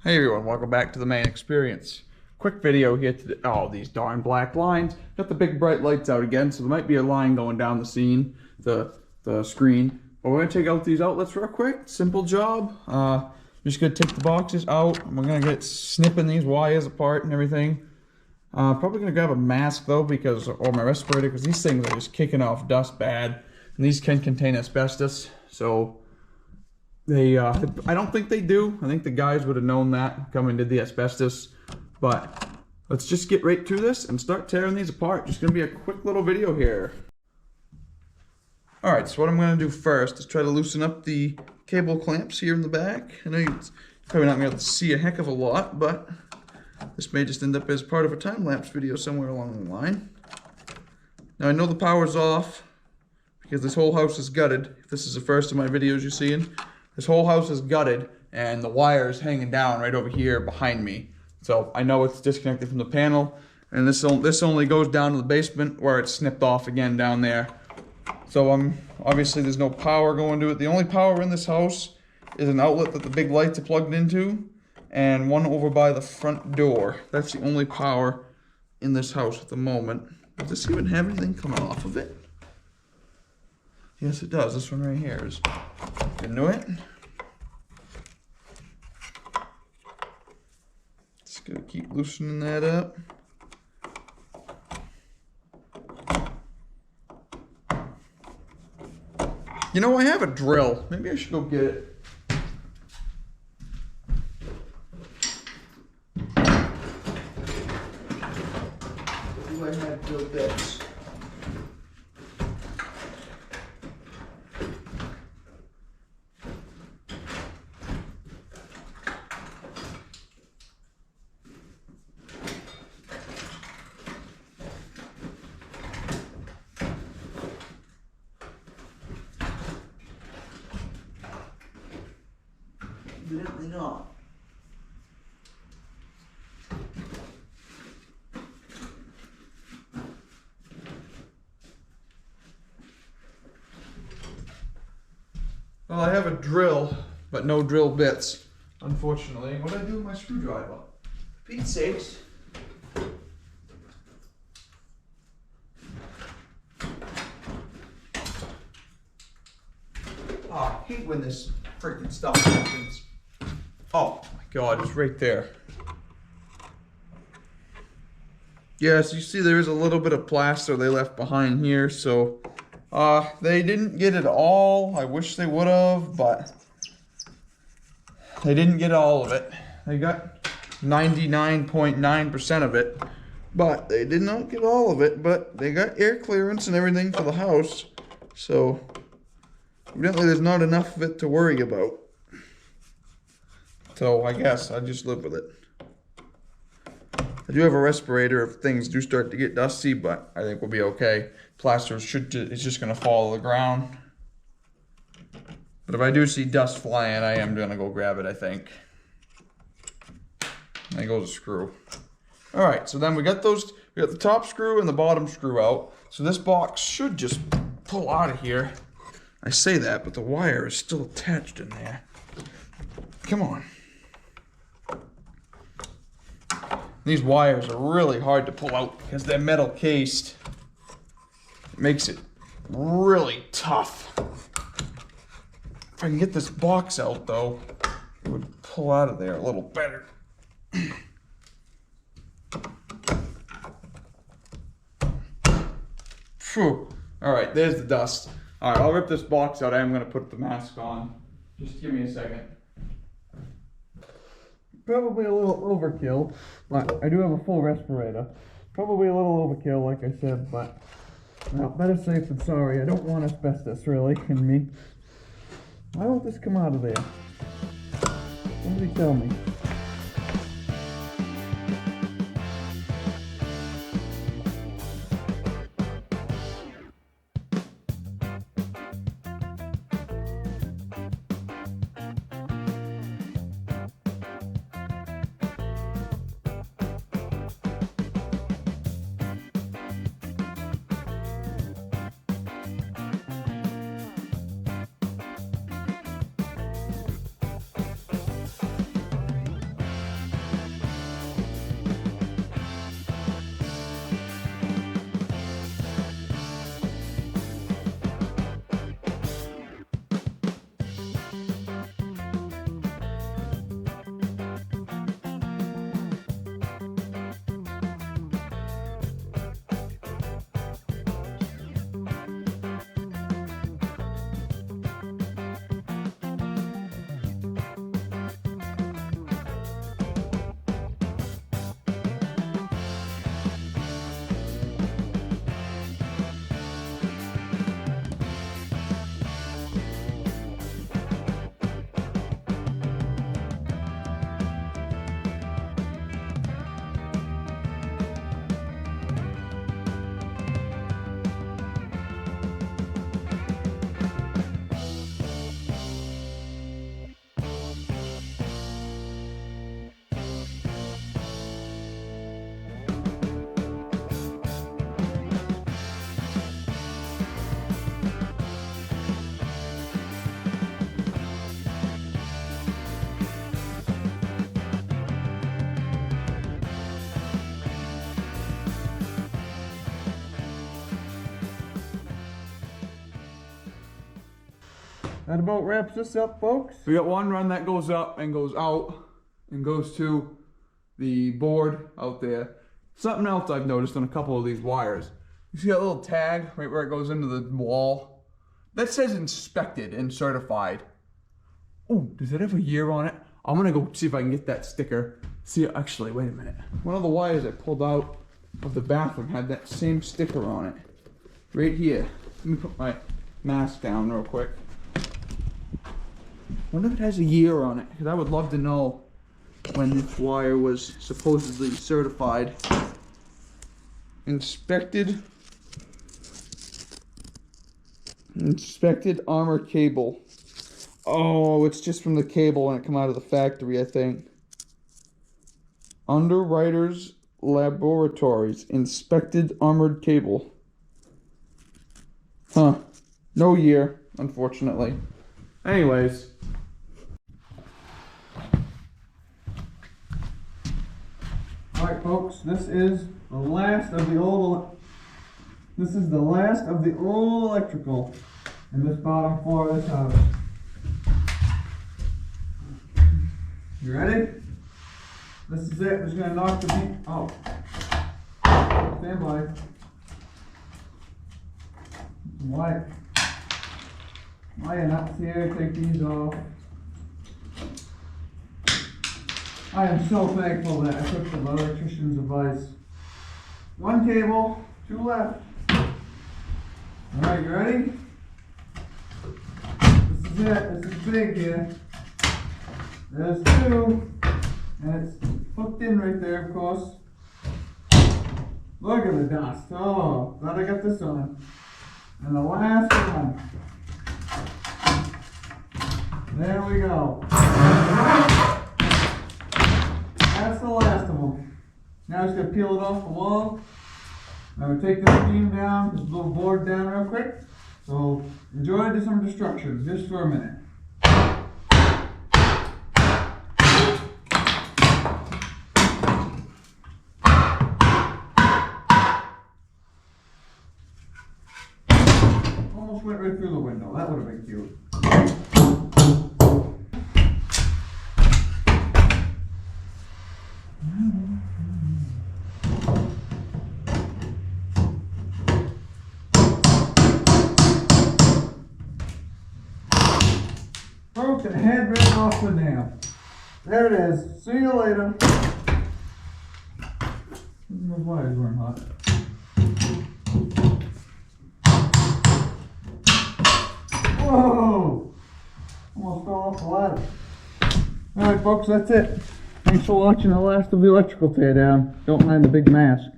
Hey everyone, welcome back to the main experience. Quick video here today. Oh, these darn black lines. Got the big bright lights out again, so there might be a line going down the screen. But we're gonna take out these outlets real quick. Simple job. Just gonna take the boxes out. And we're gonna get snipping these wires apart and everything. Probably gonna grab a mask though, or my respirator, because these things are just kicking off dust bad, and these can contain asbestos. So I don't think they do. I think the guys would have known that coming and did the asbestos. But let's just get right through this and start tearing these apart. Just gonna be a quick little video here. Alright, so what I'm gonna do first is try to loosen up the cable clamps here in the back. I know you're probably not gonna be able to see a heck of a lot, but this may just end up as part of a time-lapse video somewhere along the line. Now I know the power's off because this whole house is gutted. If this is the first of my videos you're seeing, this whole house is gutted and the wire is hanging down right over here behind me. So I know it's disconnected from the panel, and this only goes down to the basement where it's snipped off again down there. So obviously there's no power going to it. The only power in this house is an outlet that the big lights are plugged into, and one over by the front door. That's the only power in this house at the moment. Does this even have anything coming off of it? Yes, it does. This one right here is into it. Just gonna keep loosening that up. You know, I have a drill. Maybe I should go get it. Do I have drill bits? Evidently not. Well, I have a drill, but no drill bits, unfortunately. What did I do with my screwdriver? For Pete's sakes. Oh, I hate when this freaking stuff happens. Oh my god, it's right there. Yes, you see there is a little bit of plaster they left behind here, so they didn't get it all. I wish they would have, but they didn't get all of it. They got 99.9% of it, but they did not get all of it. But they got air clearance and everything for the house, so evidently there's not enough of it to worry about. So I guess I'll just live with it. I do have a respirator if things do start to get dusty, but I think we'll be okay. Plaster it's just gonna fall to the ground. But if I do see dust flying, I am gonna go grab it, I think. There goes a screw. All right, so then we got the top screw and the bottom screw out. So this box should just pull out of here. I say that, but the wire is still attached in there. Come on. These wires are really hard to pull out because they're metal cased. It makes it really tough. If I can get this box out though, it would pull out of there a little better. Phew. All right, there's the dust. All right, I'll rip this box out. I am gonna put the mask on. Just give me a second. Probably a little overkill, but I do have a full respirator. Probably a little overkill, like I said, but well, better safe than sorry. I don't want asbestos, really, in me. Why won't this come out of there? Somebody tell me. that about wraps this up, folks. We got one run that goes up and goes out and goes to the board out there. Something else I've noticed on a couple of these wires. You see that little tag right where it goes into the wall? That says inspected and certified. Oh, does it have a year on it? I'm gonna go see if I can get that sticker. See, actually, wait a minute. One of the wires I pulled out of the bathroom had that same sticker on it. Right here. Let me put my mask down real quick. Wonder if it has a year on it, because I would love to know when this wire was supposedly certified. Inspected armor cable. Oh, it's just from the cable when it come out of the factory, I think. Underwriters Laboratories inspected armored cable. Huh. No year, unfortunately. Anyways. Alright folks, this is the last of the old electrical in this bottom floor of this house. You ready? This is it. We're just gonna knock the beam out. Stand by. Wire nuts here. Take these off. I am so thankful that I took the electrician's advice. One cable, two left. Alright, you ready? This is it. This is big here. There's two. And it's hooked in right there, of course. Look at the dust. Oh, glad I got this on. And the last one. There we go. That's the last of them. Now I'm just going to peel it off the wall. I'm going to take this beam down, this little board down real quick. So enjoy some destruction just for a minute. Almost went right through the window. That would have been cute. Broke the head right off the nail. There it is. See you later. Those wires weren't hot. Whoa! Almost fell off the ladder. Alright folks, that's it. Thanks for watching the last of the electrical teardown. Don't mind the big mask.